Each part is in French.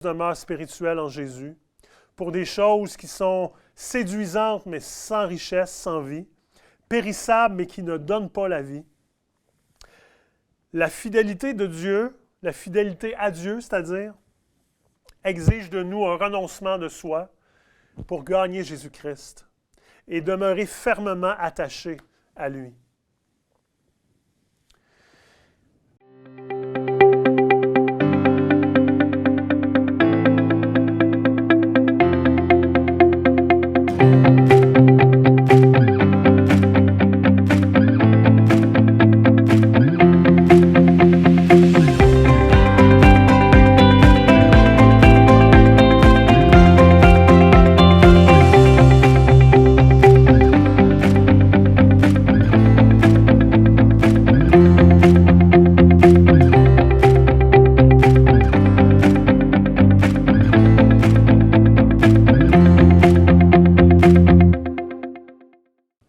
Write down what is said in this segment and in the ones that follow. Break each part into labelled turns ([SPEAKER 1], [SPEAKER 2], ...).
[SPEAKER 1] demeure spirituelle en Jésus, pour des choses qui sont séduisantes mais sans richesse, sans vie, périssables mais qui ne donnent pas la vie. La fidélité de Dieu, la fidélité à Dieu, c'est-à-dire, exige de nous un renoncement de soi pour gagner Jésus-Christ et demeurer fermement attaché à lui.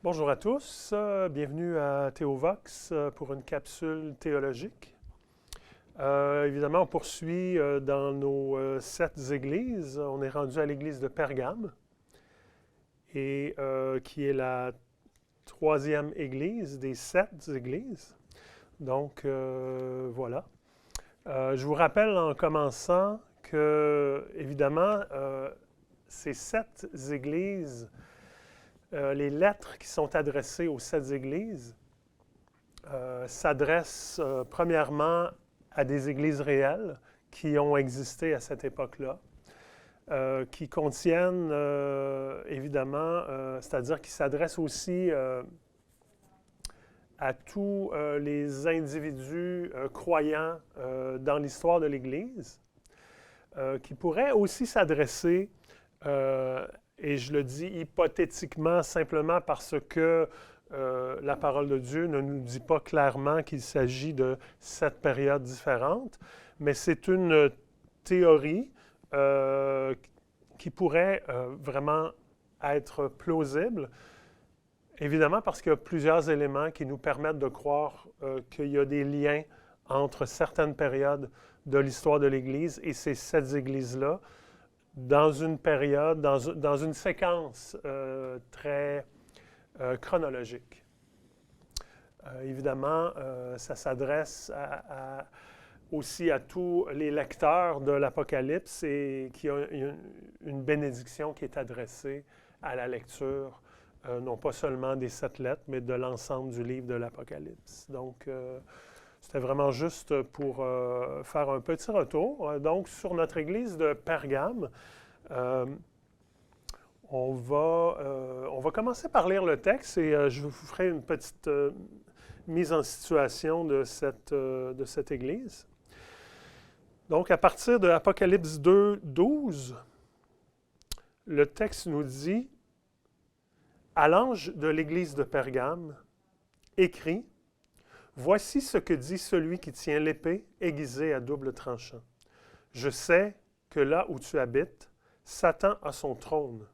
[SPEAKER 1] Bonjour à tous, bienvenue à Théovox pour une capsule théologique. Évidemment, on poursuit dans nos 7 églises. On est rendu à l'église de Pergame, et qui est la 3e église des 7 églises. Donc, voilà. Je vous rappelle en commençant que, évidemment, ces 7 églises, les lettres qui sont adressées aux 7 églises s'adressent premièrement à des églises réelles qui ont existé à cette époque-là, qui contiennent évidemment, c'est-à-dire qui s'adressent aussi à tous les individus croyants dans l'histoire de l'Église, qui pourraient aussi s'adresser et je le dis hypothétiquement simplement parce que la parole de Dieu ne nous dit pas clairement qu'il s'agit de 7 périodes différentes, mais c'est une théorie qui pourrait vraiment être plausible, évidemment parce qu'il y a plusieurs éléments qui nous permettent de croire qu'il y a des liens entre certaines périodes de l'histoire de l'Église et ces 7 églises-là, dans une période, dans une séquence très chronologique. Évidemment, ça s'adresse aussi à tous les lecteurs de l'Apocalypse et qui ont une bénédiction qui est adressée à la lecture, non pas seulement des 7 lettres, mais de l'ensemble du livre de l'Apocalypse. Donc, c'était vraiment juste pour faire un petit retour. Donc, sur notre église de Pergame, on va commencer par lire le texte et je vous ferai une petite mise en situation de cette église. Donc, à partir de Apocalypse 2, 12, le texte nous dit « À l'ange de l'église de Pergame, écrit, voici ce que dit celui qui tient l'épée aiguisée à double tranchant. Je sais que là où tu habites, Satan a son trône.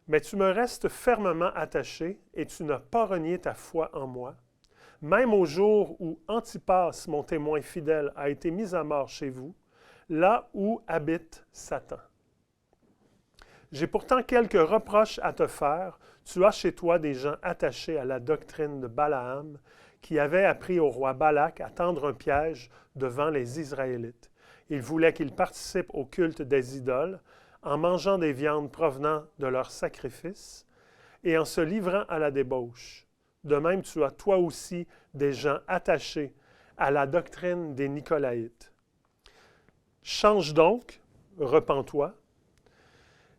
[SPEAKER 1] Mais tu me restes fermement attaché et tu n'as pas renié ta foi en moi, même au jour où Antipas, mon témoin fidèle, a été mis à mort chez vous, là où habite Satan. J'ai pourtant quelques reproches à te faire. Tu as chez toi des gens attachés à la doctrine de Balaam, qui avait appris au roi Balak à tendre un piège devant les Israélites. Il voulait qu'ils participent au culte des idoles, en mangeant des viandes provenant de leurs sacrifices et en se livrant à la débauche. De même, tu as toi aussi des gens attachés à la doctrine des Nicolaïtes. Change donc, repens-toi,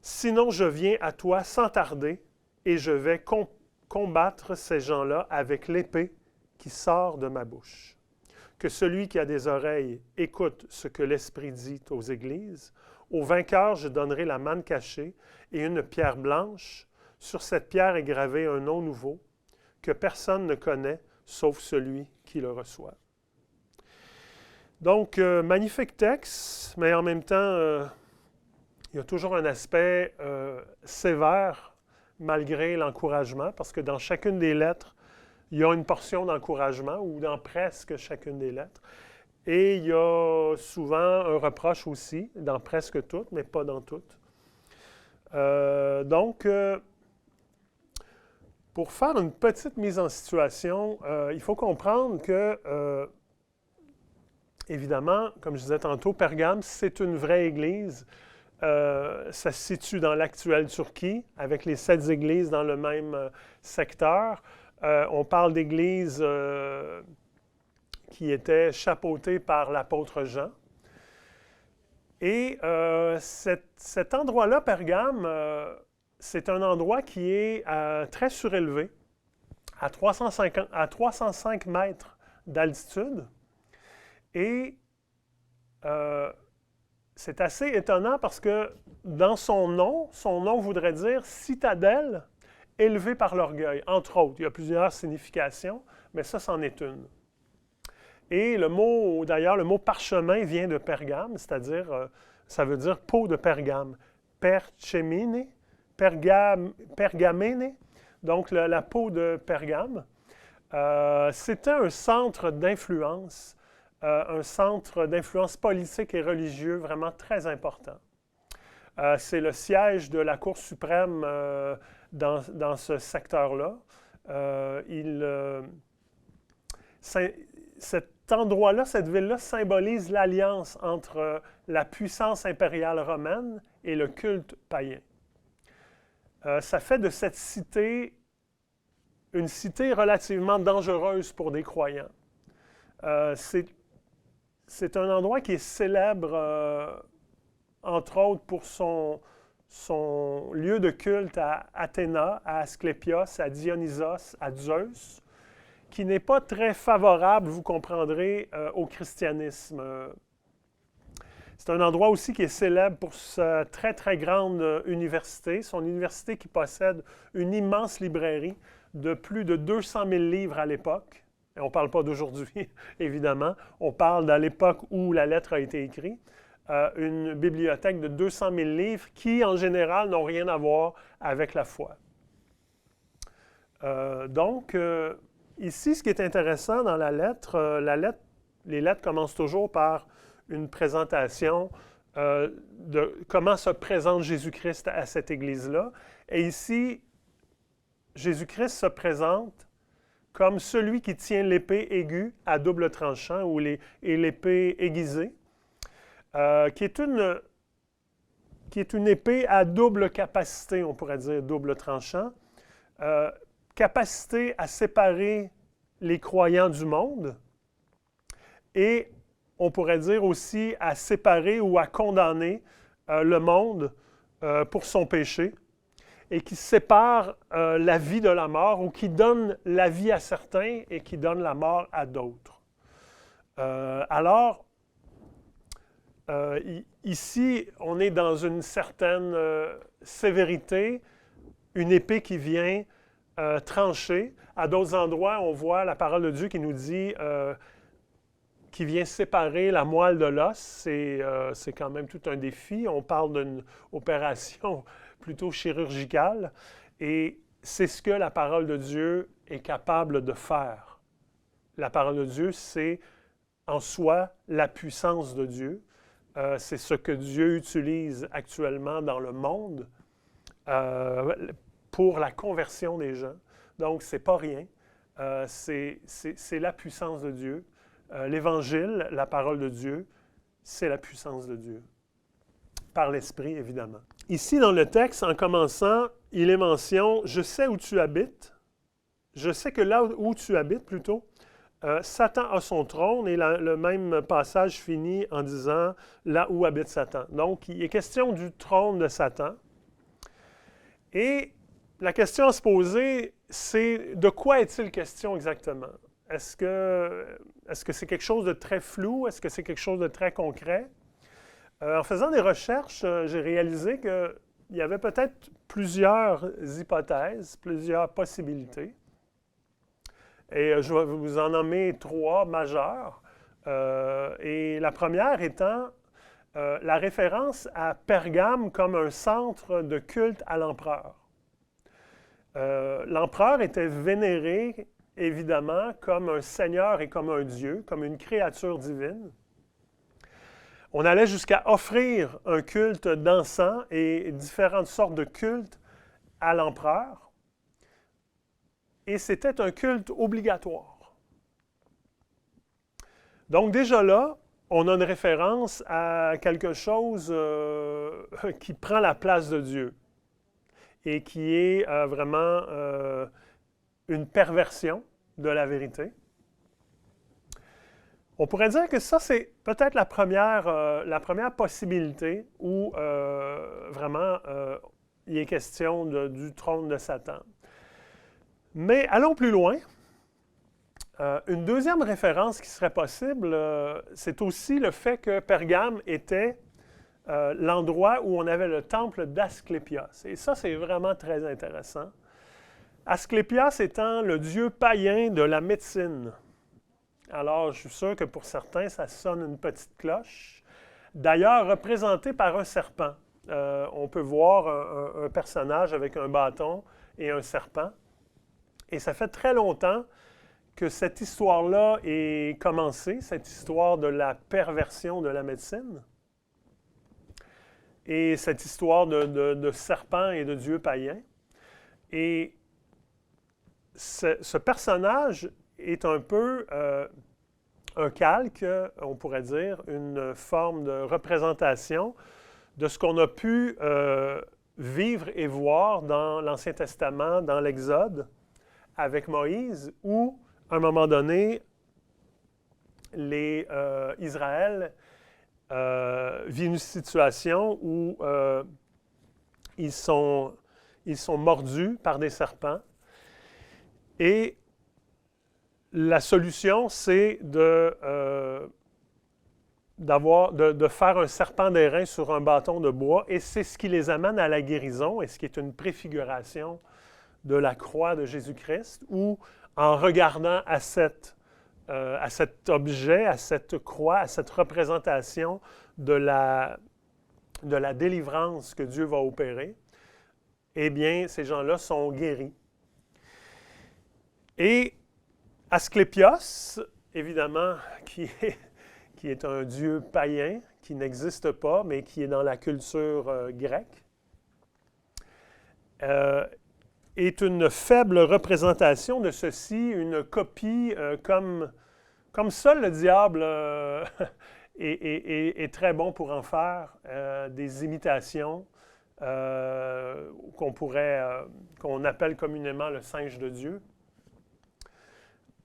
[SPEAKER 1] sinon je viens à toi sans tarder et je vais combattre ces gens-là avec l'épée qui sort de ma bouche. Que celui qui a des oreilles écoute ce que l'Esprit dit aux églises. Au vainqueur, je donnerai la manne cachée et une pierre blanche. Sur cette pierre est gravé un nom nouveau que personne ne connaît sauf celui qui le reçoit. » Donc, magnifique texte, mais en même temps, il y a toujours un aspect sévère malgré l'encouragement, parce que dans chacune des lettres, il y a une portion d'encouragement, ou dans presque chacune des lettres. Et il y a souvent un reproche aussi, dans presque toutes, mais pas dans toutes. Donc, pour faire une petite mise en situation, il faut comprendre que, évidemment, comme je disais tantôt, Pergame, c'est une vraie église. Ça se situe dans l'actuelle Turquie, avec les 7 églises dans le même secteur. On parle d'églises qui étaient chapeautées par l'apôtre Jean. Et cet endroit-là, Pergame, c'est un endroit qui est très surélevé, à 305 mètres d'altitude. Et c'est assez étonnant parce que dans son nom voudrait dire citadelle élevée par l'orgueil, entre autres. Il y a plusieurs significations, mais ça, c'en est une. Et le mot parchemin vient de Pergame, c'est-à-dire, ça veut dire peau de Pergame. Perchemine, pergamene, donc la peau de Pergame. C'était un centre d'influence politique et religieux vraiment très important. C'est le siège de la Cour suprême dans ce secteur-là. Cet endroit-là, cette ville-là, symbolise l'alliance entre la puissance impériale romaine et le culte païen. Ça fait de cette cité une cité relativement dangereuse pour des croyants. C'est un endroit qui est célèbre, entre autres, pour son lieu de culte à Athéna, à Asclépios, à Dionysos, à Zeus, qui n'est pas très favorable, vous comprendrez, au christianisme. C'est un endroit aussi qui est célèbre pour sa très, très grande université, son université qui possède une immense librairie de plus de 200 000 livres à l'époque. Et on ne parle pas d'aujourd'hui, évidemment. On parle de l'époque où la lettre a été écrite. Une bibliothèque de 200 000 livres qui, en général, n'ont rien à voir avec la foi. Donc, ici, ce qui est intéressant dans la lettre, les lettres commencent toujours par une présentation de comment se présente Jésus-Christ à cette Église-là. Et ici, Jésus-Christ se présente comme celui qui tient l'épée aiguë à double tranchant et l'épée aiguisée, qui est une épée à double capacité, on pourrait dire double tranchant, capacité à séparer les croyants du monde et on pourrait dire aussi à séparer ou à condamner le monde pour son péché et qui sépare la vie de la mort ou qui donne la vie à certains et qui donne la mort à d'autres. Ici, on est dans une certaine sévérité, une épée qui vient trancher. À d'autres endroits, on voit la parole de Dieu qui nous dit qui vient séparer la moelle de l'os. C'est quand même tout un défi. On parle d'une opération plutôt chirurgicale. Et c'est ce que la parole de Dieu est capable de faire. La parole de Dieu, c'est en soi la puissance de Dieu. C'est ce que Dieu utilise actuellement dans le monde pour la conversion des gens. Donc, ce n'est pas rien. C'est la puissance de Dieu. L'Évangile, la parole de Dieu, c'est la puissance de Dieu. Par l'Esprit, évidemment. Ici, dans le texte, en commençant, il est mention « Je sais où tu habites ». Je sais que là où tu habites, plutôt, Satan a son trône et le même passage finit en disant « Là où habite Satan ». Donc, il est question du trône de Satan. Et la question à se poser, c'est de quoi est-il question exactement? Est-ce que c'est quelque chose de très flou? Est-ce que c'est quelque chose de très concret? En faisant des recherches, j'ai réalisé qu'il y avait peut-être plusieurs hypothèses, plusieurs possibilités. Et je vais vous en nommer 3 majeures. Et la première étant la référence à Pergame comme un centre de culte à l'empereur. L'empereur était vénéré évidemment, comme un Seigneur et comme un Dieu, comme une créature divine. On allait jusqu'à offrir un culte d'encens et différentes sortes de cultes à l'empereur. Et c'était un culte obligatoire. Donc déjà là, on a une référence à quelque chose qui prend la place de Dieu et qui est vraiment une perversion de la vérité. On pourrait dire que ça, c'est peut-être la première possibilité où vraiment il est question du trône de Satan. Mais allons plus loin. Une deuxième référence qui serait possible, c'est aussi le fait que Pergame était l'endroit où on avait le temple d'Asclépios. Et ça, c'est vraiment très intéressant. Asclépios étant le dieu païen de la médecine. Alors, je suis sûr que pour certains, ça sonne une petite cloche. D'ailleurs, représenté par un serpent. On peut voir un personnage avec un bâton et un serpent. Et ça fait très longtemps que cette histoire-là est commencée, cette histoire de la perversion de la médecine. Et cette histoire de serpent et de dieu païen. Et ce personnage est un peu un calque, on pourrait dire, une forme de représentation de ce qu'on a pu vivre et voir dans l'Ancien Testament, dans l'Exode, avec Moïse, où, à un moment donné, Israël vit une situation où ils sont mordus par des serpents. Et la solution, c'est de faire un serpent d'airain sur un bâton de bois, et c'est ce qui les amène à la guérison, et ce qui est une préfiguration de la croix de Jésus-Christ, où, en regardant à cet objet, à cette croix, à cette représentation de la délivrance que Dieu va opérer, eh bien, ces gens-là sont guéris. Et Asclépios, évidemment, qui est un dieu païen, qui n'existe pas, mais qui est dans la culture grecque, est une faible représentation de ceci, une copie comme ça, le diable est très bon pour en faire des imitations qu'on appelle communément le singe de Dieu.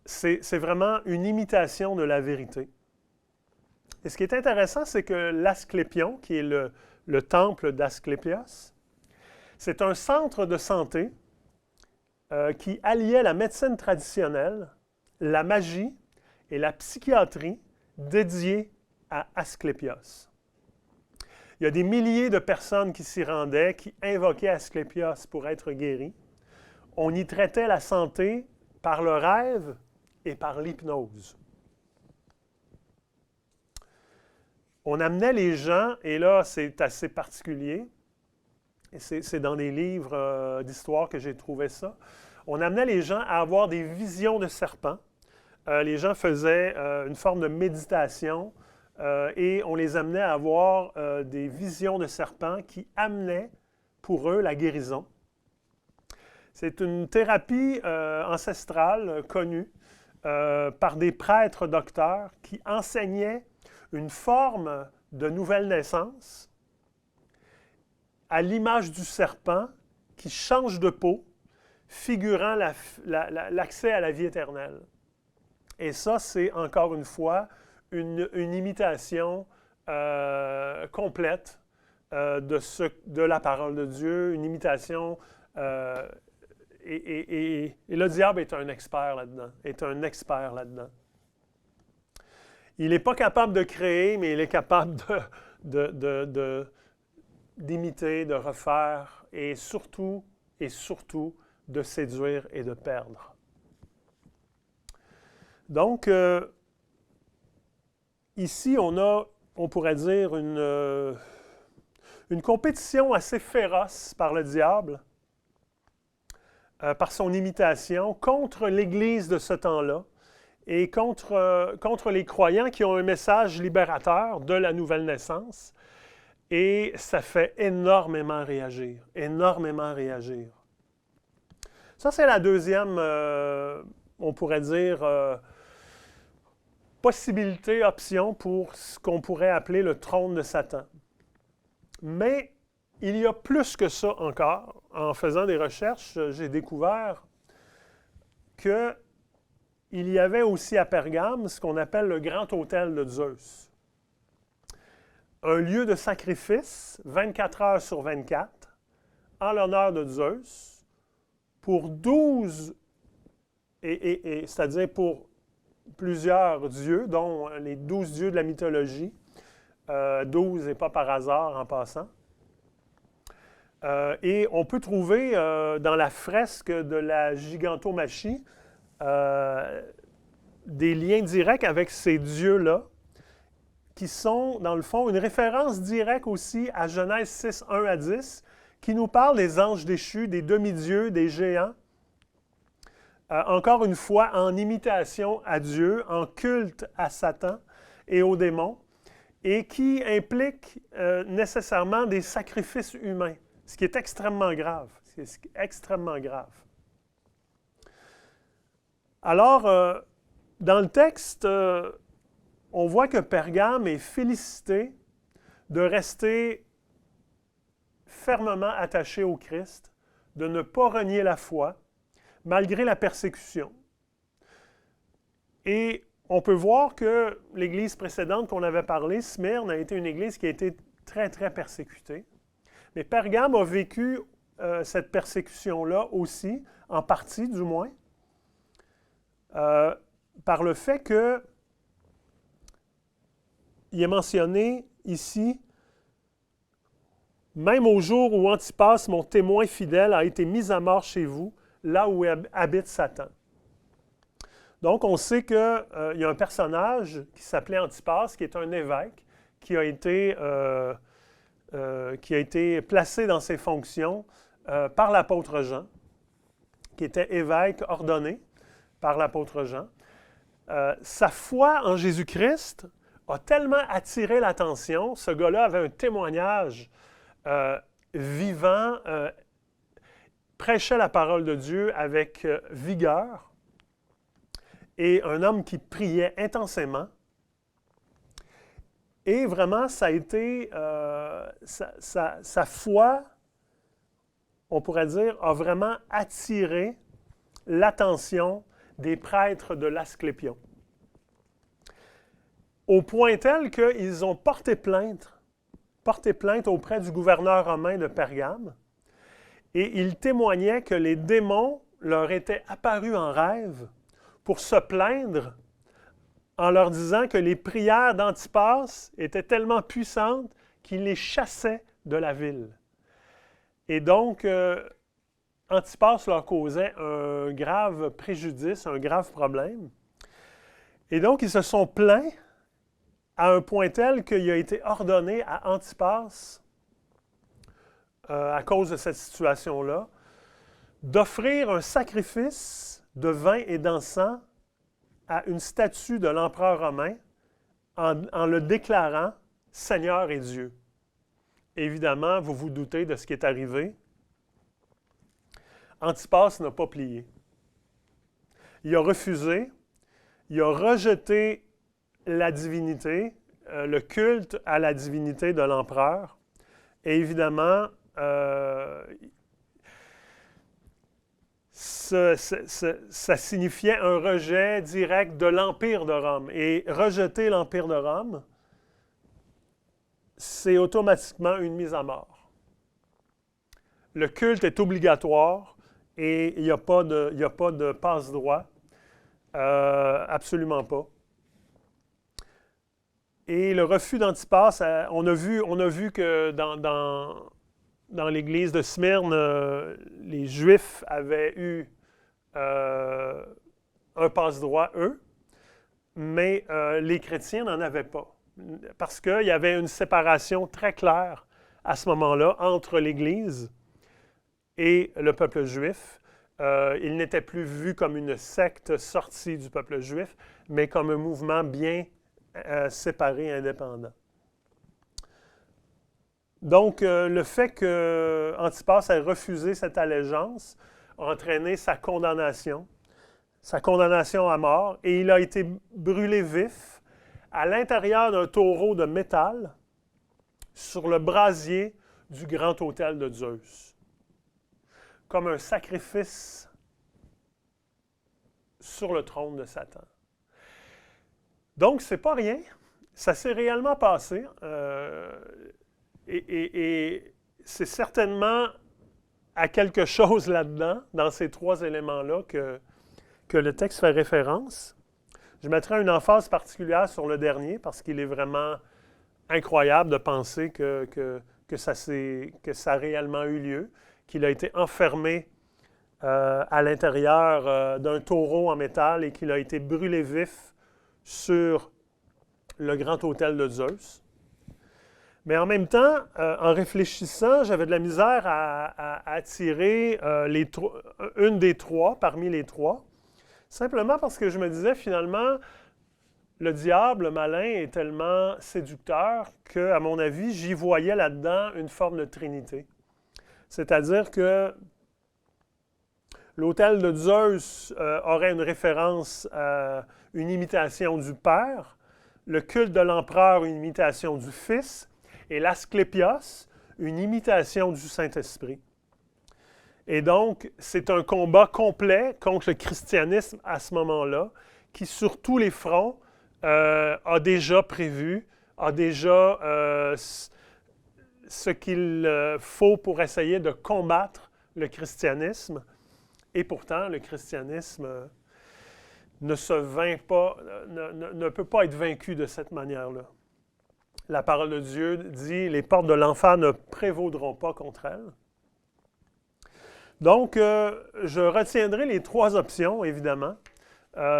[SPEAKER 1] C'est vraiment une imitation de la vérité. Et ce qui est intéressant, c'est que l'Asclépion, qui est le temple d'Asclépios, c'est un centre de santé qui alliait la médecine traditionnelle, la magie et la psychiatrie dédiée à Asclépios. Il y a des milliers de personnes qui s'y rendaient, qui invoquaient Asclépios pour être guéris. On y traitait la santé par le rêve et par l'hypnose. On amenait les gens, et là, c'est assez particulier, et c'est dans des livres d'histoire que j'ai trouvé ça, on amenait les gens à avoir des visions de serpents. Les gens faisaient une forme de méditation et on les amenait à avoir des visions de serpents qui amenaient pour eux la guérison. C'est une thérapie ancestrale connue par des prêtres docteurs qui enseignaient une forme de nouvelle naissance à l'image du serpent qui change de peau, figurant l'accès à la vie éternelle. Et ça, c'est encore une fois une imitation complète de la parole de Dieu, une imitation et le diable est un expert là-dedans, Il n'est pas capable de créer, mais il est capable d'imiter, de refaire et surtout de séduire et de perdre. Donc, ici, on pourrait dire, une compétition assez féroce par le diable par son imitation contre l'Église de ce temps-là et contre les croyants qui ont un message libérateur de la nouvelle naissance. Et ça fait énormément réagir, énormément réagir. Ça, c'est la deuxième, on pourrait dire, possibilité, option pour ce qu'on pourrait appeler le trône de Satan. Mais il y a plus que ça encore. En faisant des recherches, j'ai découvert qu'il y avait aussi à Pergame ce qu'on appelle le grand autel de Zeus. Un lieu de sacrifice, 24 heures sur 24, en l'honneur de Zeus, pour 12, c'est-à-dire pour plusieurs dieux, dont les 12 dieux de la mythologie. 12 et pas par hasard en passant. Et on peut trouver dans la fresque de la gigantomachie des liens directs avec ces dieux-là, qui sont, dans le fond, une référence directe aussi à Genèse 6, 1 à 10, qui nous parle des anges déchus, des demi-dieux, des géants. Encore une fois, en imitation à Dieu, en culte à Satan et aux démons, et qui implique nécessairement des sacrifices humains, ce qui est extrêmement grave. C'est extrêmement grave. Alors, dans le texte, on voit que Pergame est félicité de rester fermement attaché au Christ, de ne pas renier la foi, malgré la persécution. Et on peut voir que l'église précédente qu'on avait parlé, Smyrne, a été une église qui a été très, très persécutée. Mais Pergame a vécu cette persécution-là aussi, en partie du moins, par le fait que il est mentionné ici, « Même au jour où Antipas, mon témoin fidèle, a été mis à mort chez vous, là où habite Satan. » Donc, on sait qu'il y a un personnage qui s'appelait Antipas, qui est un évêque, qui a été placé dans ses fonctions par l'apôtre Jean, qui était évêque ordonné par l'apôtre Jean. Sa foi en Jésus-Christ a tellement attiré l'attention. Ce gars-là avait un témoignage vivant, prêchait la parole de Dieu avec vigueur, et un homme qui priait intensément. Et vraiment, ça a été, sa foi, on pourrait dire, a vraiment attiré l'attention des prêtres de l'Asclépion. Au point tel qu'ils ont porté plainte auprès du gouverneur romain de Pergame, et ils témoignaient que les démons leur étaient apparus en rêve pour se plaindre en leur disant que les prières d'Antipas étaient tellement puissantes qu'ils les chassaient de la ville. Et donc, Antipas leur causait un grave préjudice, un grave problème. Et donc, ils se sont plaints à un point tel qu'il a été ordonné à Antipas, à cause de cette situation-là, d'offrir un sacrifice de vin et d'encens à une statue de l'empereur romain en le déclarant Seigneur et Dieu. Évidemment, vous vous doutez de ce qui est arrivé. Antipas n'a pas plié. Il a refusé, il a rejeté la divinité, le culte à la divinité de l'empereur. Et évidemment, ça signifiait un rejet direct de l'Empire de Rome. Et rejeter l'Empire de Rome, c'est automatiquement une mise à mort. Le culte est obligatoire et il n'y a pas de passe-droit. Absolument pas. Et le refus d'Antipas, on a vu que dans l'église de Smyrne, les Juifs avaient eu un passe-droit, eux, mais les chrétiens n'en avaient pas. Parce qu'il y avait une séparation très claire à ce moment-là entre l'Église et le peuple juif. il n'était plus vu comme une secte sortie du peuple juif, mais comme un mouvement bien séparé, indépendant. Donc, le fait qu'Antipas ait refusé cette allégeance a entraîné sa condamnation à mort, et il a été brûlé vif à l'intérieur d'un taureau de métal sur le brasier du grand autel de Zeus, comme un sacrifice sur le trône de Satan. Donc, c'est pas rien. Ça s'est réellement passé. Et c'est certainement à quelque chose là-dedans, dans ces trois éléments-là, que le texte fait référence. Je mettrai une emphase particulière sur le dernier, parce qu'il est vraiment incroyable de penser que ça a réellement eu lieu, qu'il a été enfermé à l'intérieur d'un taureau en métal et qu'il a été brûlé vif sur le grand autel de Zeus. Mais en même temps, en réfléchissant, j'avais de la misère à attirer une des trois, parmi les trois, simplement parce que je me disais finalement, le diable, le malin, est tellement séducteur qu'à mon avis, j'y voyais là-dedans une forme de trinité. C'est-à-dire que l'autel de Zeus aurait une référence à une imitation du Père, le culte de l'empereur, une imitation du Fils, et l'Asclépios, une imitation du Saint-Esprit. Et donc, c'est un combat complet contre le christianisme à ce moment-là, qui sur tous les fronts a déjà prévu, a déjà ce qu'il faut pour essayer de combattre le christianisme. Et pourtant, le christianisme ne se vainc pas, ne peut pas être vaincu de cette manière-là. La parole de Dieu dit « Les portes de l'enfer ne prévaudront pas contre elle ». Donc, je retiendrai les trois options, évidemment,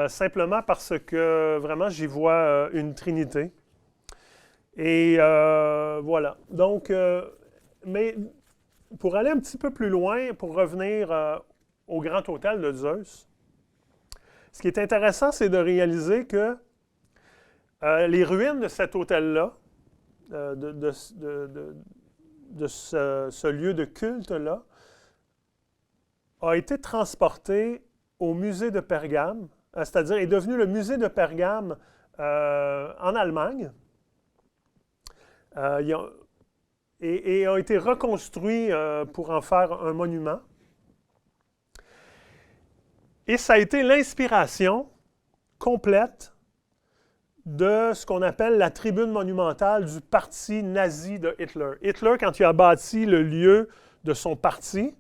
[SPEAKER 1] simplement parce que vraiment, j'y vois une trinité. Et voilà. Donc, mais pour aller un petit peu plus loin, pour revenir au grand autel de Zeus, ce qui est intéressant, c'est de réaliser que les ruines de cet autel-là, de ce lieu de culte-là, a été transporté au musée de Pergame, c'est-à-dire est devenu le musée de Pergame en Allemagne, et a été reconstruit pour en faire un monument. Et ça a été l'inspiration complète de ce qu'on appelle la tribune monumentale du parti nazi de Hitler. Hitler, quand il a bâti le lieu de son parti,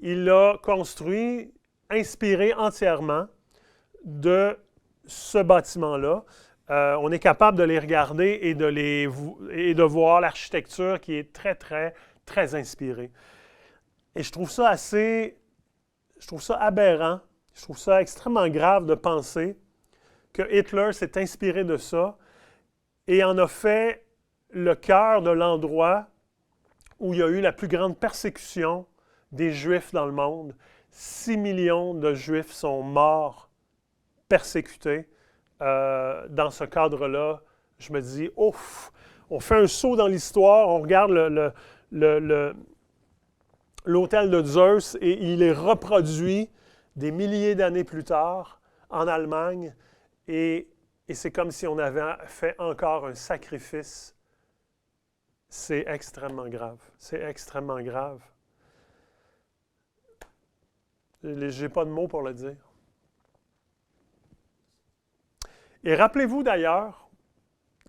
[SPEAKER 1] il l'a construit, inspiré entièrement de ce bâtiment-là. On est capable de les regarder et de voir l'architecture qui est très, très, très inspirée. Et je trouve ça aberrant, je trouve ça extrêmement grave de penser que Hitler s'est inspiré de ça et en a fait le cœur de l'endroit où il y a eu la plus grande persécution des Juifs dans le monde. 6 millions de Juifs sont morts, persécutés. Dans ce cadre-là, je me dis, ouf, on fait un saut dans l'histoire, on regarde l'autel de Zeus et il est reproduit des milliers d'années plus tard en Allemagne. Et c'est comme si on avait fait encore un sacrifice. C'est extrêmement grave. C'est extrêmement grave. Je n'ai pas de mots pour le dire. Et rappelez-vous d'ailleurs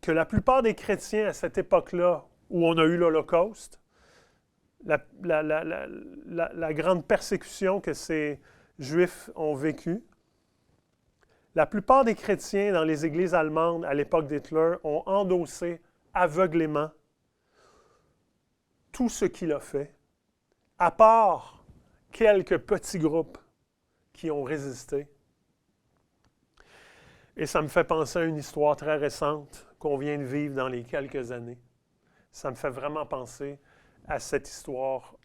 [SPEAKER 1] que la plupart des chrétiens à cette époque-là, où on a eu l'Holocauste, la grande persécution que ces Juifs ont vécue, la plupart des chrétiens dans les églises allemandes à l'époque d'Hitler ont endossé aveuglément tout ce qu'il a fait, à part quelques petits groupes qui ont résisté. Et ça me fait penser à une histoire très récente qu'on vient de vivre dans les quelques années. Ça me fait vraiment penser à cette histoire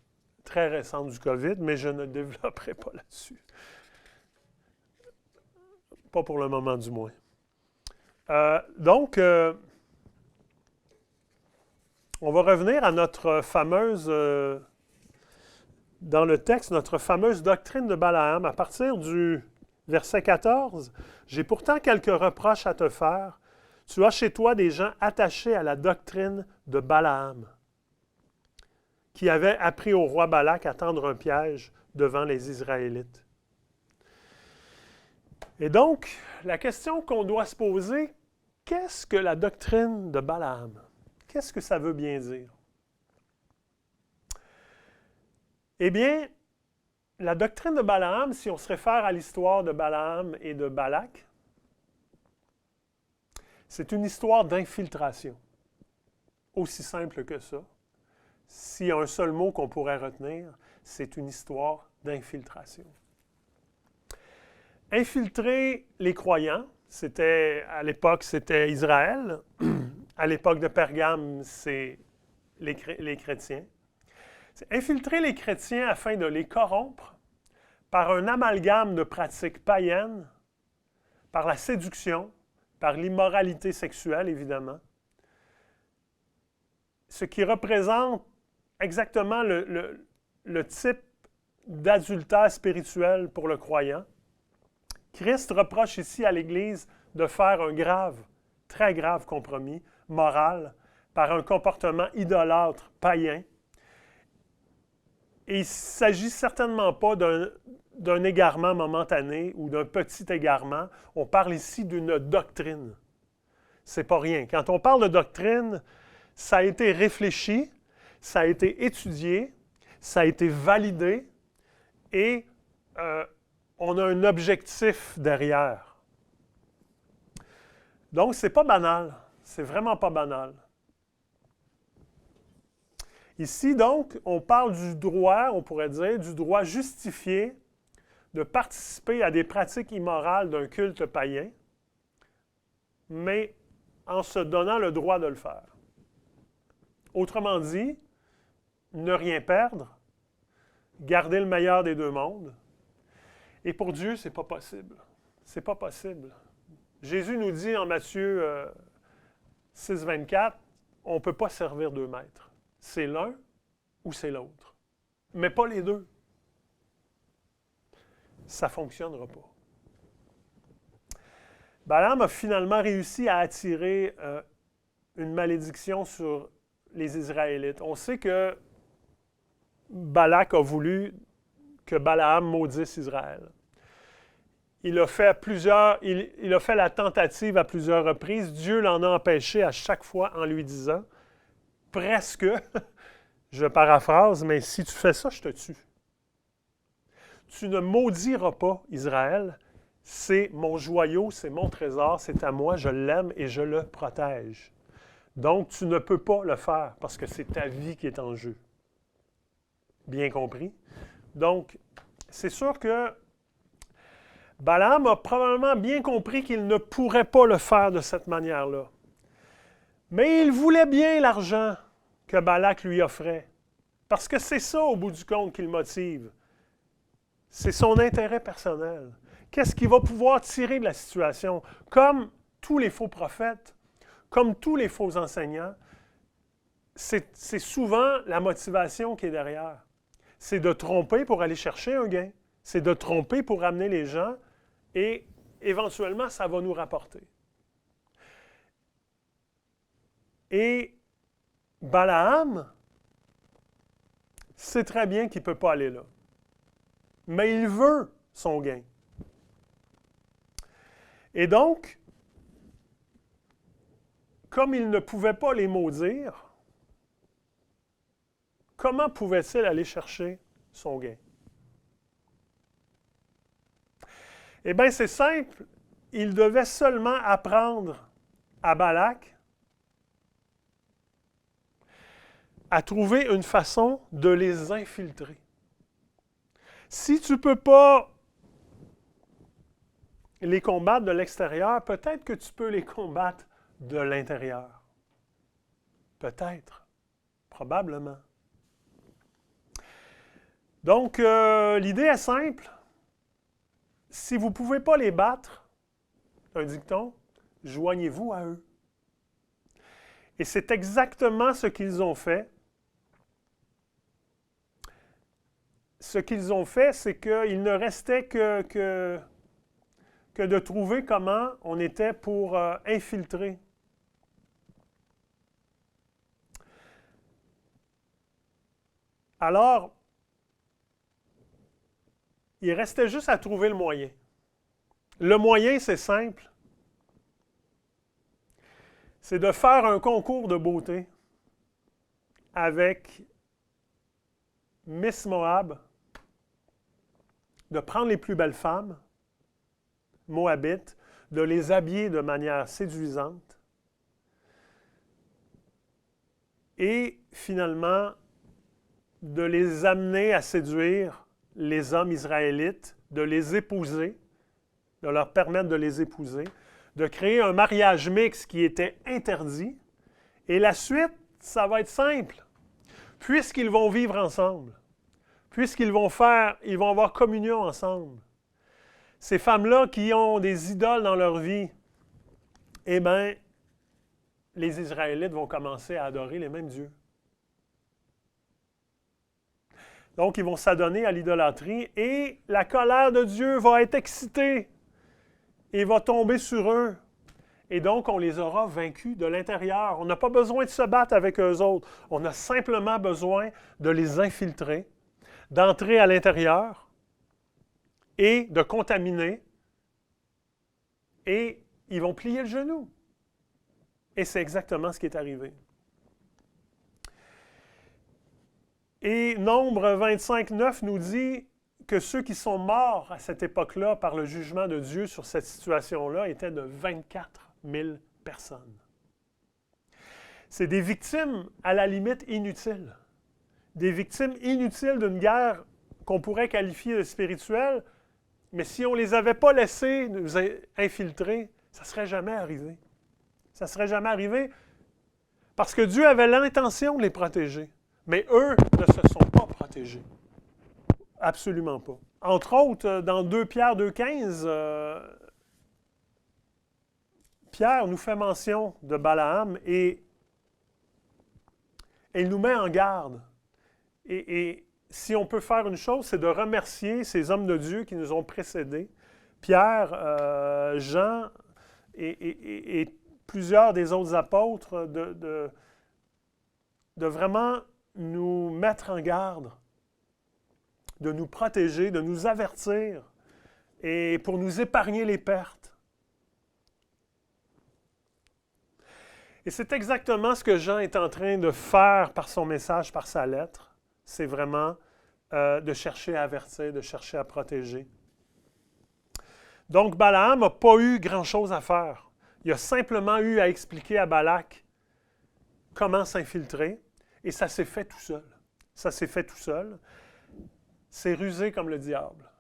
[SPEAKER 1] très récente du COVID, mais je ne développerai pas là-dessus. Pas pour le moment, du moins. Donc, on va revenir à notre fameuse, dans le texte, notre fameuse doctrine de Balaam. À partir du verset 14, « J'ai pourtant quelques reproches à te faire. Tu as chez toi des gens attachés à la doctrine de Balaam, qui avait appris au roi Balak à tendre un piège devant les Israélites. » Et donc, la question qu'on doit se poser, qu'est-ce que la doctrine de Balaam? Qu'est-ce que ça veut bien dire? Eh bien, la doctrine de Balaam, si on se réfère à l'histoire de Balaam et de Balak, c'est une histoire d'infiltration. Aussi simple que ça. S'il y a un seul mot qu'on pourrait retenir, c'est une histoire d'infiltration. Infiltrer les croyants, à l'époque, c'était Israël. À l'époque de Pergame, c'est les chrétiens. C'est infiltrer les chrétiens afin de les corrompre par un amalgame de pratiques païennes, par la séduction, par l'immoralité sexuelle, évidemment, ce qui représente exactement le type d'adultère spirituel pour le croyant. Christ reproche ici à l'Église de faire un grave, très grave compromis moral par un comportement idolâtre païen. Et il ne s'agit certainement pas d'un égarement momentané ou d'un petit égarement. On parle ici d'une doctrine. C'est pas rien. Quand on parle de doctrine, ça a été réfléchi, ça a été étudié, ça a été validé et on a un objectif derrière. Donc, ce n'est pas banal. C'est vraiment pas banal. Ici, donc, on parle du droit, on pourrait dire, du droit justifié de participer à des pratiques immorales d'un culte païen, mais en se donnant le droit de le faire. Autrement dit, ne rien perdre, garder le meilleur des deux mondes. Et pour Dieu, ce n'est pas possible. Ce n'est pas possible. Jésus nous dit en Matthieu 6, 24, on ne peut pas servir deux maîtres. C'est l'un ou c'est l'autre. Mais pas les deux. Ça ne fonctionnera pas. Balaam a finalement réussi à attirer une malédiction sur les Israélites. On sait que Balak a voulu que Balaam maudisse Israël. Il a fait la tentative à plusieurs reprises. Dieu l'en a empêché à chaque fois en lui disant, presque, je paraphrase, mais si tu fais ça, je te tue. Tu ne maudiras pas Israël, c'est mon joyau, c'est mon trésor, c'est à moi, je l'aime et je le protège. Donc, tu ne peux pas le faire parce que c'est ta vie qui est en jeu. Bien compris? Donc, c'est sûr que Balaam a probablement bien compris qu'il ne pourrait pas le faire de cette manière-là. Mais il voulait bien l'argent que Balak lui offrait. Parce que c'est ça, au bout du compte, qui le motive. C'est son intérêt personnel. Qu'est-ce qu'il va pouvoir tirer de la situation? Comme tous les faux prophètes, comme tous les faux enseignants, c'est souvent la motivation qui est derrière. C'est de tromper pour aller chercher un gain. C'est de tromper pour amener les gens et éventuellement, ça va nous rapporter. Et Balaam sait très bien qu'il ne peut pas aller là. Mais il veut son gain. Et donc, comme il ne pouvait pas les maudire, comment pouvait-il aller chercher son gain? Eh bien, c'est simple. Il devait seulement apprendre à Balak à trouver une façon de les infiltrer. Si tu ne peux pas les combattre de l'extérieur, peut-être que tu peux les combattre de l'intérieur. Peut-être. Probablement. Donc, l'idée est simple. Si vous ne pouvez pas les battre, un dicton, joignez-vous à eux. Et c'est exactement ce qu'ils ont fait. Ce qu'ils ont fait, c'est qu'il ne restait que de trouver comment on était pour infiltrer. Alors, il restait juste à trouver le moyen. Le moyen, c'est simple. C'est de faire un concours de beauté avec Miss Moab, de prendre les plus belles femmes moabites, de les habiller de manière séduisante et finalement de les amener à séduire les hommes israélites, de les épouser, de leur permettre de les épouser, de créer un mariage mixte qui était interdit. Et la suite, ça va être simple. Puisqu'ils vont vivre ensemble, puisqu'ils vont avoir communion ensemble, ces femmes-là qui ont des idoles dans leur vie, eh bien, les Israélites vont commencer à adorer les mêmes dieux. Donc, ils vont s'adonner à l'idolâtrie et la colère de Dieu va être excitée et va tomber sur eux. Et donc, on les aura vaincus de l'intérieur. On n'a pas besoin de se battre avec eux autres. On a simplement besoin de les infiltrer, d'entrer à l'intérieur et de contaminer. Et ils vont plier le genou. Et c'est exactement ce qui est arrivé. Et Nombre 25, 9 nous dit que ceux qui sont morts à cette époque-là par le jugement de Dieu sur cette situation-là étaient de 24 000 personnes. C'est des victimes à la limite inutiles. Des victimes inutiles d'une guerre qu'on pourrait qualifier de spirituelle, mais si on ne les avait pas laissés nous infiltrer, ça ne serait jamais arrivé. Ça ne serait jamais arrivé parce que Dieu avait l'intention de les protéger. Mais eux ne se sont pas protégés. Absolument pas. Entre autres, dans 2 Pierre 2,15, Pierre nous fait mention de Balaam et il nous met en garde. Et si on peut faire une chose, c'est de remercier ces hommes de Dieu qui nous ont précédés, Pierre, Jean et plusieurs des autres apôtres, de vraiment nous mettre en garde, de nous protéger, de nous avertir et pour nous épargner les pertes. Et c'est exactement ce que Jean est en train de faire par son message, par sa lettre. C'est vraiment de chercher à avertir, de chercher à protéger. Donc, Balaam n'a pas eu grand-chose à faire. Il a simplement eu à expliquer à Balak comment s'infiltrer. Et ça s'est fait tout seul. Ça s'est fait tout seul. C'est rusé comme le diable.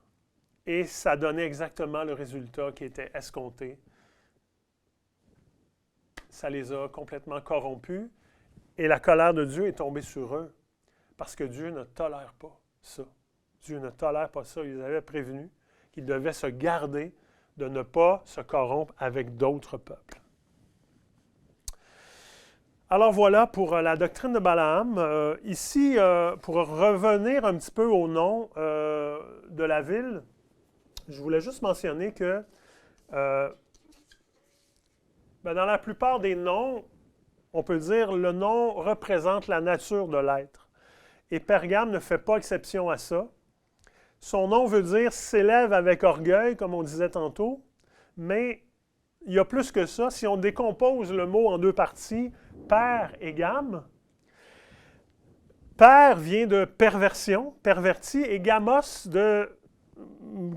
[SPEAKER 1] Et ça donnait exactement le résultat qui était escompté. Ça les a complètement corrompus. Et la colère de Dieu est tombée sur eux. Parce que Dieu ne tolère pas ça. Dieu ne tolère pas ça. Il les avait prévenus qu'ils devaient se garder de ne pas se corrompre avec d'autres peuples. Alors voilà pour la doctrine de Balaam. Ici, pour revenir un petit peu au nom de la ville, je voulais juste mentionner que dans la plupart des noms, on peut dire le nom représente la nature de l'être. Et Pergame ne fait pas exception à ça. Son nom veut dire « s'élève avec orgueil », comme on disait tantôt, mais il y a plus que ça. Si on décompose le mot en 2 parties, père et gamme, père vient de perversion, perverti, et gamos de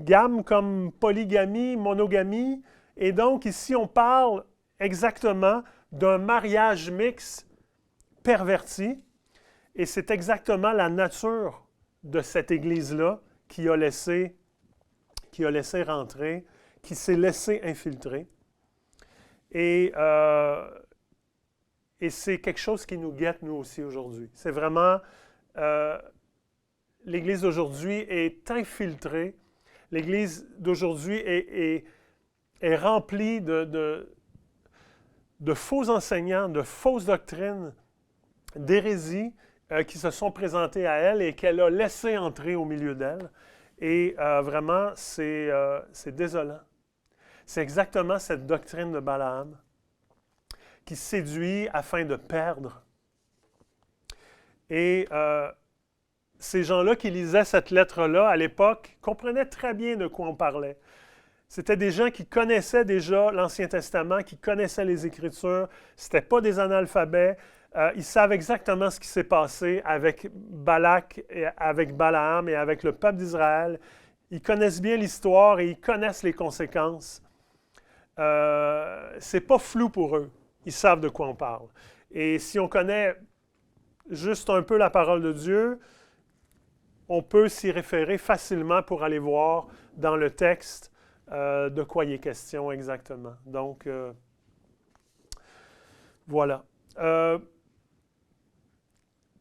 [SPEAKER 1] gamme comme polygamie, monogamie. Et donc ici, on parle exactement d'un mariage mixte perverti. Et c'est exactement la nature de cette Église-là qui a laissé rentrer, qui s'est laissé infiltrer. Et c'est quelque chose qui nous guette, nous aussi, aujourd'hui. C'est vraiment l'Église d'aujourd'hui est infiltrée. L'Église d'aujourd'hui est remplie de faux enseignants, de fausses doctrines, d'hérésies qui se sont présentées à elle et qu'elle a laissé entrer au milieu d'elle. Et vraiment, c'est désolant. C'est exactement cette doctrine de Balaam qui séduit afin de perdre. Et ces gens-là qui lisaient cette lettre-là à l'époque comprenaient très bien de quoi on parlait. C'était des gens qui connaissaient déjà l'Ancien Testament, qui connaissaient les Écritures. Ce n'étaient pas des analphabets. Ils savent exactement ce qui s'est passé avec Balak, et avec Balaam et avec le peuple d'Israël. Ils connaissent bien l'histoire et ils connaissent les conséquences. C'est pas flou pour eux. Ils savent de quoi on parle. Et si on connaît juste un peu la parole de Dieu, on peut s'y référer facilement pour aller voir dans le texte de quoi il est question exactement. Donc, voilà.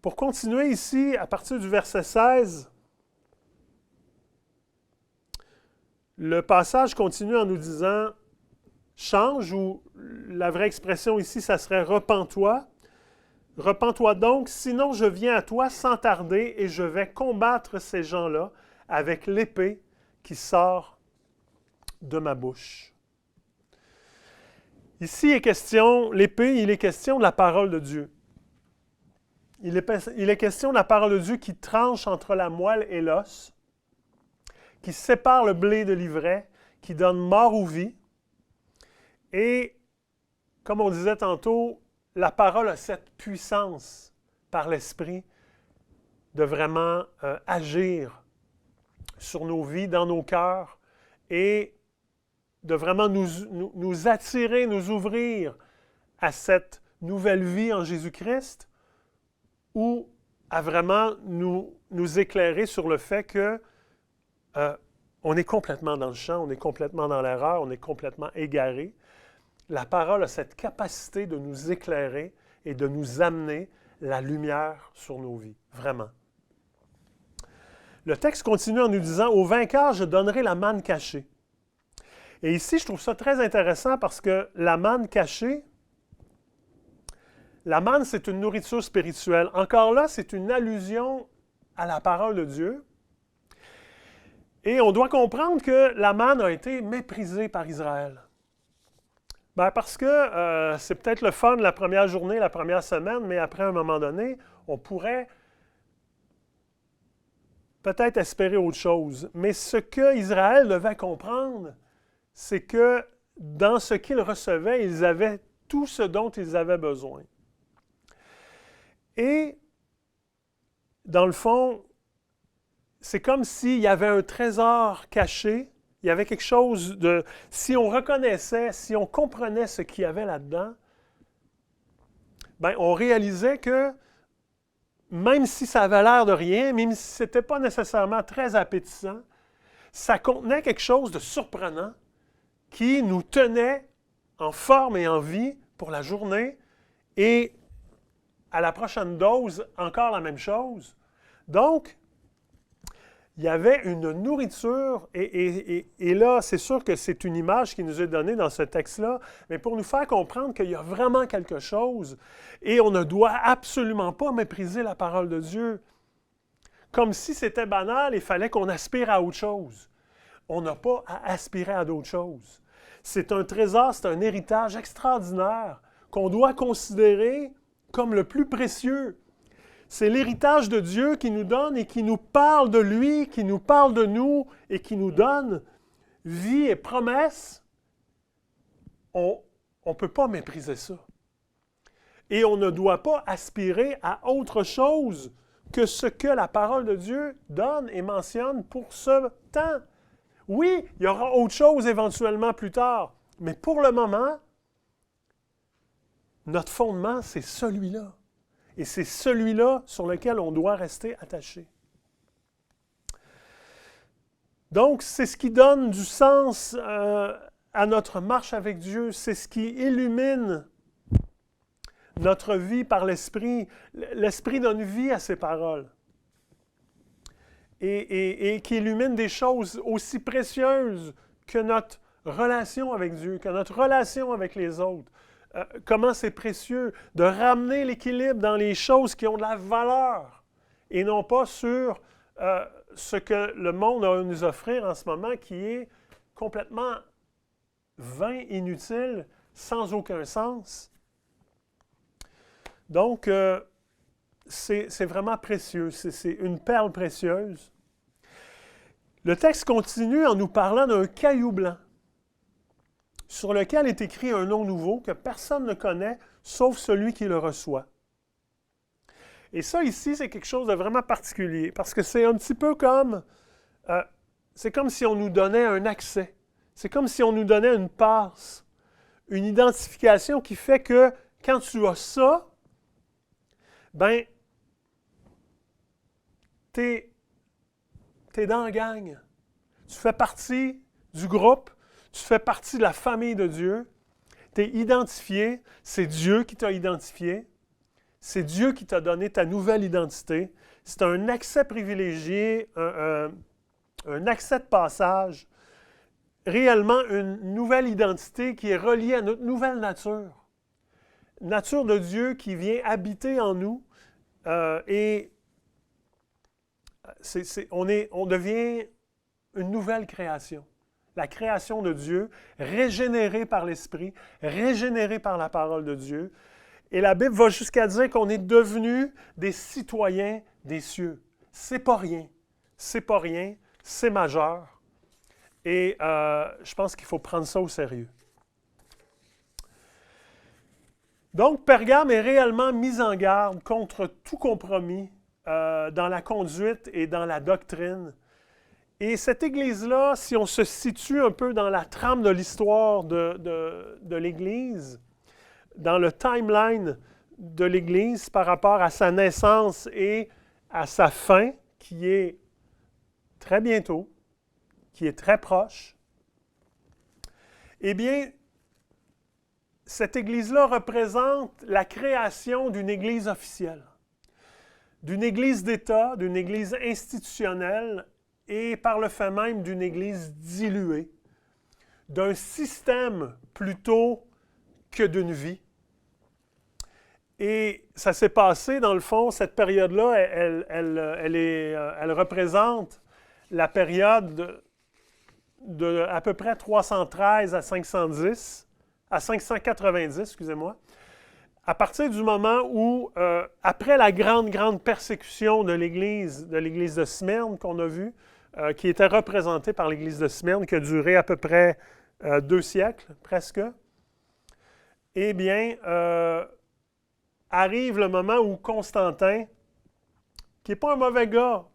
[SPEAKER 1] Pour continuer ici, à partir du verset 16, le passage continue en nous disant « change » ou la vraie expression ici, ça serait « repens-toi ». « Repens-toi donc, sinon je viens à toi sans tarder et je vais combattre ces gens-là avec l'épée qui sort de ma bouche. » Ici, l'épée, il est question de la parole de Dieu. Il est question de la parole de Dieu qui tranche entre la moelle et l'os, qui sépare le blé de l'ivraie, qui donne mort ou vie. Et, comme on disait tantôt, la parole a cette puissance par l'Esprit de vraiment agir sur nos vies, dans nos cœurs, et de vraiment nous attirer, nous ouvrir à cette nouvelle vie en Jésus-Christ, ou à vraiment nous éclairer sur le fait que on est complètement dans le champ, on est complètement dans l'erreur, on est complètement égaré. La parole a cette capacité de nous éclairer et de nous amener la lumière sur nos vies, vraiment. Le texte continue en nous disant « Au vainqueur, je donnerai la manne cachée ». Et ici, je trouve ça très intéressant parce que la manne cachée, la manne, c'est une nourriture spirituelle. Encore là, c'est une allusion à la parole de Dieu. Et on doit comprendre que la manne a été méprisée par Israël. Bien, parce que c'est peut-être le fun la première journée, la première semaine, mais après, à un moment donné, on pourrait peut-être espérer autre chose. Mais ce que Israël devait comprendre, c'est que dans ce qu'ils recevaient, ils avaient tout ce dont ils avaient besoin. Et, dans le fond, c'est comme s'il y avait un trésor caché. Il y avait quelque chose de... Si on reconnaissait, si on comprenait ce qu'il y avait là-dedans, bien, on réalisait que même si ça avait l'air de rien, même si ce n'était pas nécessairement très appétissant, ça contenait quelque chose de surprenant qui nous tenait en forme et en vie pour la journée. Et à la prochaine dose, encore la même chose. Donc, il y avait une nourriture, et là, c'est sûr que c'est une image qui nous est donnée dans ce texte-là, mais pour nous faire comprendre qu'il y a vraiment quelque chose, et on ne doit absolument pas mépriser la parole de Dieu. Comme si c'était banal, il fallait qu'on aspire à autre chose. On n'a pas à aspirer à d'autres choses. C'est un trésor, c'est un héritage extraordinaire qu'on doit considérer comme le plus précieux. C'est l'héritage de Dieu qui nous donne et qui nous parle de lui, qui nous parle de nous et qui nous donne vie et promesse. On ne peut pas mépriser ça. Et on ne doit pas aspirer à autre chose que ce que la parole de Dieu donne et mentionne pour ce temps. Oui, il y aura autre chose éventuellement plus tard, mais pour le moment, notre fondement, c'est celui-là. Et c'est celui-là sur lequel on doit rester attaché. Donc, c'est ce qui donne du sens à notre marche avec Dieu. C'est ce qui illumine notre vie par l'Esprit. L'Esprit donne vie à ses paroles. et qui illumine des choses aussi précieuses que notre relation avec Dieu, que notre relation avec les autres. Comment c'est précieux de ramener l'équilibre dans les choses qui ont de la valeur et non pas sur ce que le monde a à nous offrir en ce moment qui est complètement vain, inutile, sans aucun sens. Donc, c'est vraiment précieux, c'est une perle précieuse. Le texte continue en nous parlant d'un caillou blanc sur lequel est écrit un nom nouveau que personne ne connaît sauf celui qui le reçoit. Et ça ici, c'est quelque chose de vraiment particulier parce que c'est un petit peu comme, c'est comme si on nous donnait un accès. C'est comme si on nous donnait une passe, une identification qui fait que quand tu as ça, ben, t'es dans la gang. Tu fais partie du groupe, tu fais partie de la famille de Dieu, tu es identifié, c'est Dieu qui t'a identifié, c'est Dieu qui t'a donné ta nouvelle identité. C'est un accès privilégié, un accès de passage, réellement une nouvelle identité qui est reliée à notre nouvelle nature. Nature de Dieu qui vient habiter en nous et on devient une nouvelle création. La création de Dieu, régénérée par l'Esprit, régénérée par la parole de Dieu. Et la Bible va jusqu'à dire qu'on est devenus des citoyens des cieux. C'est pas rien. C'est pas rien. C'est majeur. Et je pense qu'il faut prendre ça au sérieux. Donc, Pergame est réellement mise en garde contre tout compromis dans la conduite et dans la doctrine. Et cette Église-là, si on se situe un peu dans la trame de l'histoire de l'Église, dans le timeline de l'Église par rapport à sa naissance et à sa fin, qui est très bientôt, qui est très proche, eh bien, cette Église-là représente la création d'une Église officielle, d'une Église d'État, d'une Église institutionnelle et par le fait même d'une Église diluée, d'un système plutôt que d'une vie. Et ça s'est passé, dans le fond, cette période-là, elle représente la période de à peu près 313 à 510, à 590, excusez-moi, à partir du moment où, après la grande persécution de l'Église de Smyrne qu'on a vue, qui était représentée par l'Église de Smyrne, qui a duré à peu près 2 siècles, presque, eh bien, arrive le moment où Constantin, qui n'est pas un mauvais gars,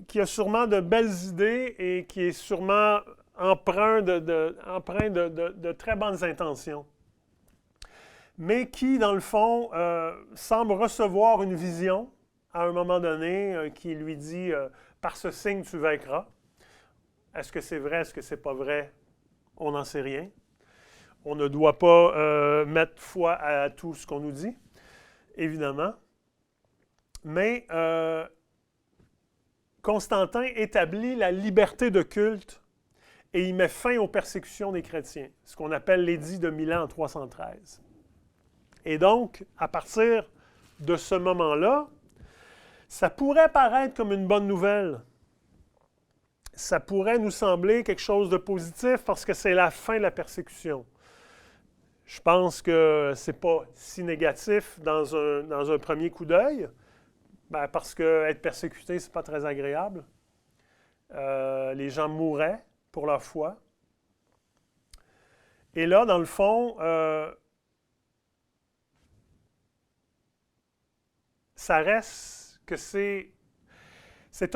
[SPEAKER 1] qui a sûrement de belles idées et qui est sûrement empreint de très bonnes intentions, mais qui, dans le fond, semble recevoir une vision à un moment donné qui lui dit « Par ce signe, tu vaincras ». Est-ce que c'est vrai? Est-ce que c'est pas vrai? On n'en sait rien. On ne doit pas mettre foi à tout ce qu'on nous dit, évidemment. Mais Constantin établit la liberté de culte et il met fin aux persécutions des chrétiens, ce qu'on appelle l'édit de Milan en 313. Et donc, à partir de ce moment-là, ça pourrait paraître comme une bonne nouvelle. Ça pourrait nous sembler quelque chose de positif parce que c'est la fin de la persécution. Je pense que ce n'est pas si négatif dans un premier coup d'œil, parce qu'être persécuté, ce n'est pas très agréable. Les gens mouraient pour leur foi. Et là, dans le fond, ça reste que c'est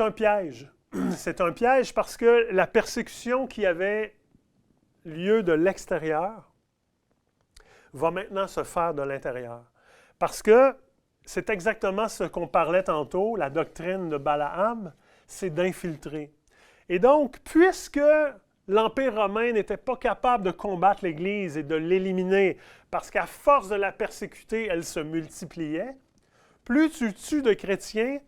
[SPEAKER 1] un piège. C'est un piège parce que la persécution qui avait lieu de l'extérieur va maintenant se faire de l'intérieur. Parce que c'est exactement ce qu'on parlait tantôt, la doctrine de Balaam, c'est d'infiltrer. Et donc, puisque l'Empire romain n'était pas capable de combattre l'Église et de l'éliminer, parce qu'à force de la persécuter, elle se multipliait, plus tu tues de chrétiens,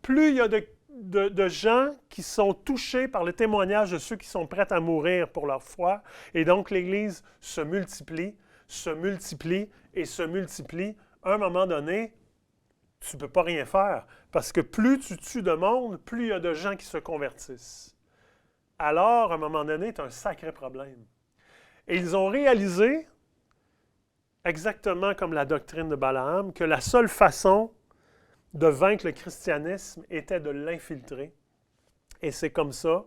[SPEAKER 1] plus il y a de gens qui sont touchés par le témoignage de ceux qui sont prêts à mourir pour leur foi. Et donc, l'Église se multiplie et se multiplie. À un moment donné, tu ne peux pas rien faire. Parce que plus tu tues de monde, plus il y a de gens qui se convertissent. Alors, à un moment donné, tu as un sacré problème. Et ils ont réalisé, exactement comme la doctrine de Balaam, que la seule façon de vaincre le christianisme était de l'infiltrer. Et c'est comme ça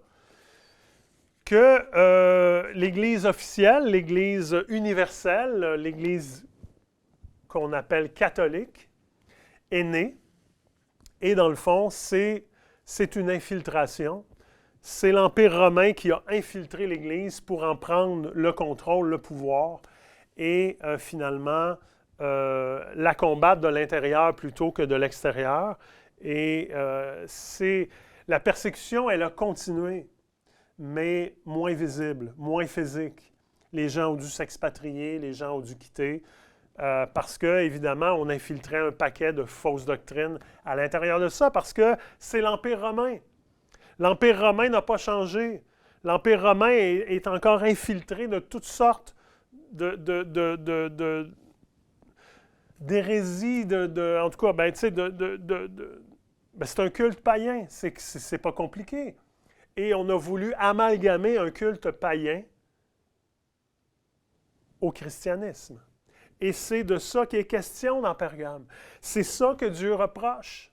[SPEAKER 1] que l'Église officielle, l'Église universelle, l'Église qu'on appelle catholique, est née. Et dans le fond, c'est une infiltration. C'est l'Empire romain qui a infiltré l'Église pour en prendre le contrôle, le pouvoir, et finalement la combattre de l'intérieur plutôt que de l'extérieur. Et la persécution, elle a continué, mais moins visible, moins physique. Les gens ont dû s'expatrier, les gens ont dû quitter, parce que, évidemment, on infiltrait un paquet de fausses doctrines à l'intérieur de ça, parce que c'est l'Empire romain. L'Empire romain n'a pas changé. L'Empire romain est encore infiltré de toutes sortes d'hérésies, en tout cas, c'est un culte païen. C'est pas compliqué. Et on a voulu amalgamer un culte païen au christianisme. Et c'est de ça qu'il est question dans Pergame. C'est ça que Dieu reproche.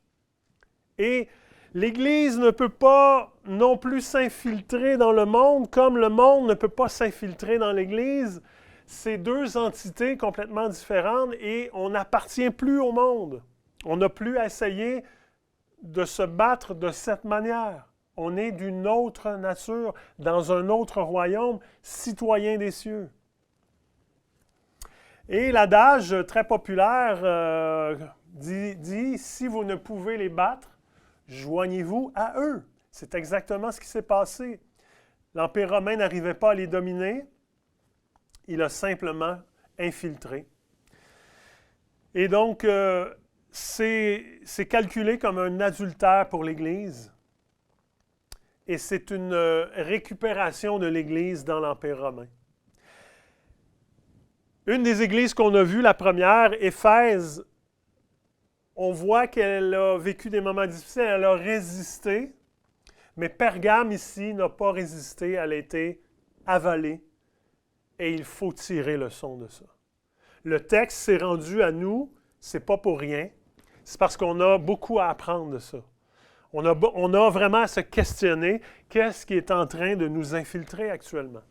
[SPEAKER 1] Et l'Église ne peut pas non plus s'infiltrer dans le monde comme le monde ne peut pas s'infiltrer dans l'Église. C'est deux entités complètement différentes et on n'appartient plus au monde. On n'a plus à essayer de se battre de cette manière. On est d'une autre nature, dans un autre royaume, citoyen des cieux. Et l'adage très populaire dit « Si vous ne pouvez les battre, joignez-vous à eux. » C'est exactement ce qui s'est passé. L'Empire romain n'arrivait pas à les dominer. Il a simplement infiltré. Et donc, c'est calculé comme un adultère pour l'Église. Et c'est une récupération de l'Église dans l'Empire romain. Une des églises qu'on a vues, la première, Éphèse, on voit qu'elle a vécu des moments difficiles, elle a résisté, mais Pergame ici n'a pas résisté, elle a été avalée, et il faut tirer leçon de ça. Le texte s'est rendu à nous, c'est pas pour rien, c'est parce qu'on a beaucoup à apprendre de ça. On a vraiment à se questionner qu'est-ce qui est en train de nous infiltrer actuellement.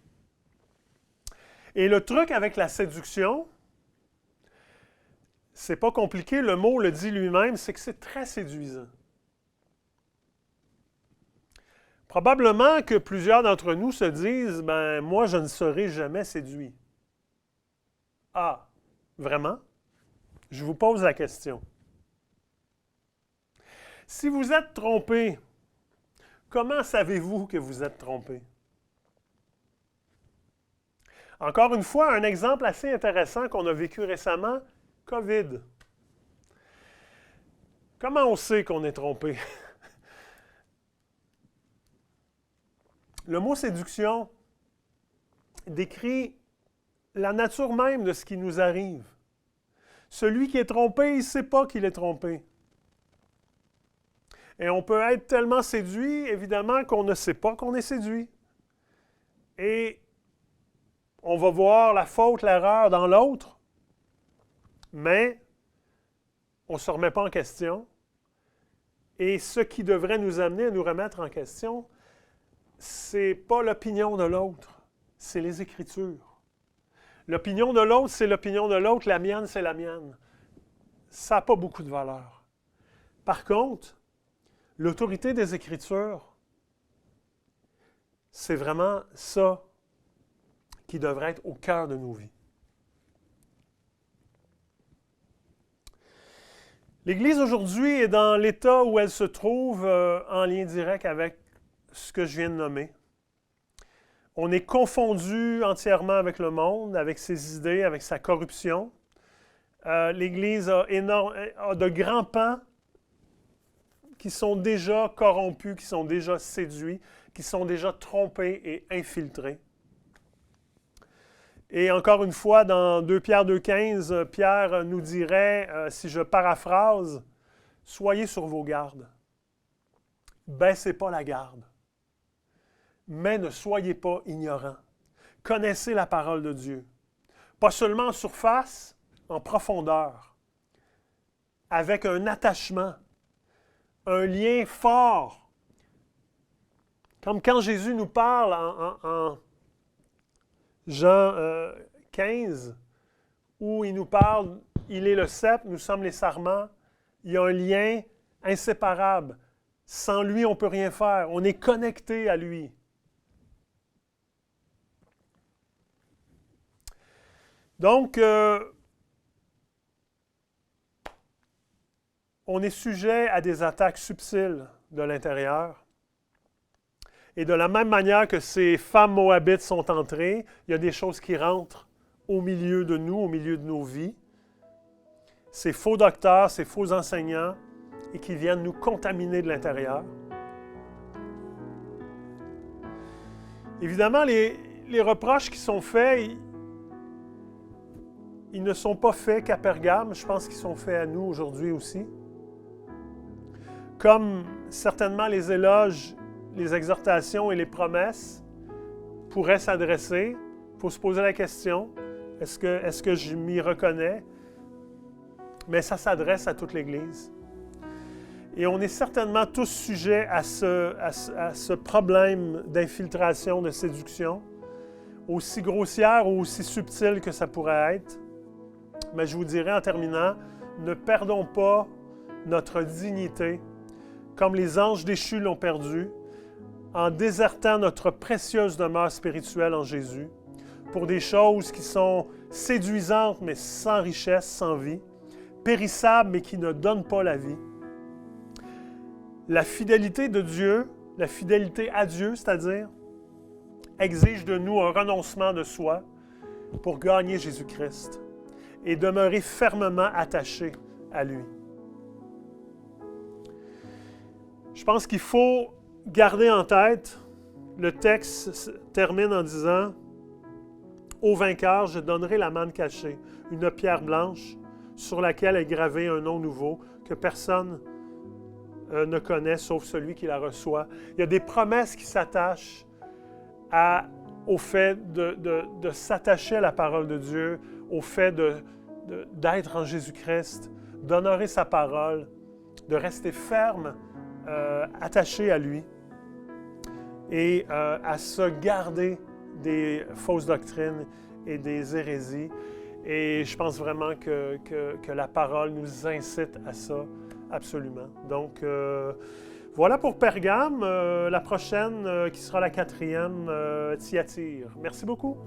[SPEAKER 1] Et le truc avec la séduction, c'est pas compliqué, le mot le dit lui-même, c'est que c'est très séduisant. Probablement que plusieurs d'entre nous se disent « Ben, moi, je ne serai jamais séduit. » Ah, vraiment? Je vous pose la question. Si vous êtes trompé, comment savez-vous que vous êtes trompé? Encore une fois, un exemple assez intéressant qu'on a vécu récemment, COVID. Comment on sait qu'on est trompé? Le mot séduction décrit la nature même de ce qui nous arrive. Celui qui est trompé, il ne sait pas qu'il est trompé. Et on peut être tellement séduit, évidemment, qu'on ne sait pas qu'on est séduit. Et on va voir la faute, l'erreur dans l'autre, mais on ne se remet pas en question. Et ce qui devrait nous amener à nous remettre en question, ce n'est pas l'opinion de l'autre, c'est les Écritures. L'opinion de l'autre, c'est l'opinion de l'autre, la mienne, c'est la mienne. Ça n'a pas beaucoup de valeur. Par contre, l'autorité des Écritures, c'est vraiment ça qui devrait être au cœur de nos vies. L'Église aujourd'hui est dans l'état où elle se trouve en lien direct avec ce que je viens de nommer. On est confondu entièrement avec le monde, avec ses idées, avec sa corruption. L'Église a de grands pans qui sont déjà corrompus, qui sont déjà séduits, qui sont déjà trompés et infiltrés. Et encore une fois, dans 2 Pierre 2,15, Pierre nous dirait, si je paraphrase, « Soyez sur vos gardes. Baissez pas la garde. Mais ne soyez pas ignorants. Connaissez la parole de Dieu. Pas seulement en surface, en profondeur. Avec un attachement, un lien fort. Comme quand Jésus nous parle en Jean 15, où il nous parle, il est le cep, nous sommes les sarments. Il y a un lien inséparable. Sans lui, on ne peut rien faire. On est connecté à lui. Donc, on est sujet à des attaques subtiles de l'intérieur. Et de la même manière que ces femmes moabites sont entrées, il y a des choses qui rentrent au milieu de nous, au milieu de nos vies. Ces faux docteurs, ces faux enseignants, et qui viennent nous contaminer de l'intérieur. Évidemment, les reproches qui sont faits, ils ne sont pas faits qu'à Pergame, je pense qu'ils sont faits à nous aujourd'hui aussi. Comme certainement les éloges, les exhortations et les promesses pourraient s'adresser, il faut se poser la question, est-ce que je m'y reconnais? Mais ça s'adresse à toute l'Église. Et on est certainement tous sujets à ce problème d'infiltration, de séduction, aussi grossière ou aussi subtile que ça pourrait être. Mais je vous dirais en terminant, ne perdons pas notre dignité, comme les anges déchus l'ont perdue, en désertant notre précieuse demeure spirituelle en Jésus, pour des choses qui sont séduisantes mais sans richesse, sans vie, périssables mais qui ne donnent pas la vie. La fidélité de Dieu, la fidélité à Dieu, c'est-à-dire, exige de nous un renoncement de soi pour gagner Jésus-Christ et demeurer fermement attaché à lui. Je pense qu'il faut garder en tête, le texte termine en disant « Au vainqueur, je donnerai la manne cachée, une pierre blanche sur laquelle est gravé un nom nouveau que personne ne connaît sauf celui qui la reçoit. » Il y a des promesses qui s'attachent au fait de s'attacher à la parole de Dieu, au fait d'être en Jésus-Christ, d'honorer sa parole, de rester ferme, attaché à lui et à se garder des fausses doctrines et des hérésies. Et je pense vraiment que la parole nous incite à ça. Absolument. Donc, voilà pour Pergame. La prochaine, qui sera la 4e, Thyatire. Merci beaucoup.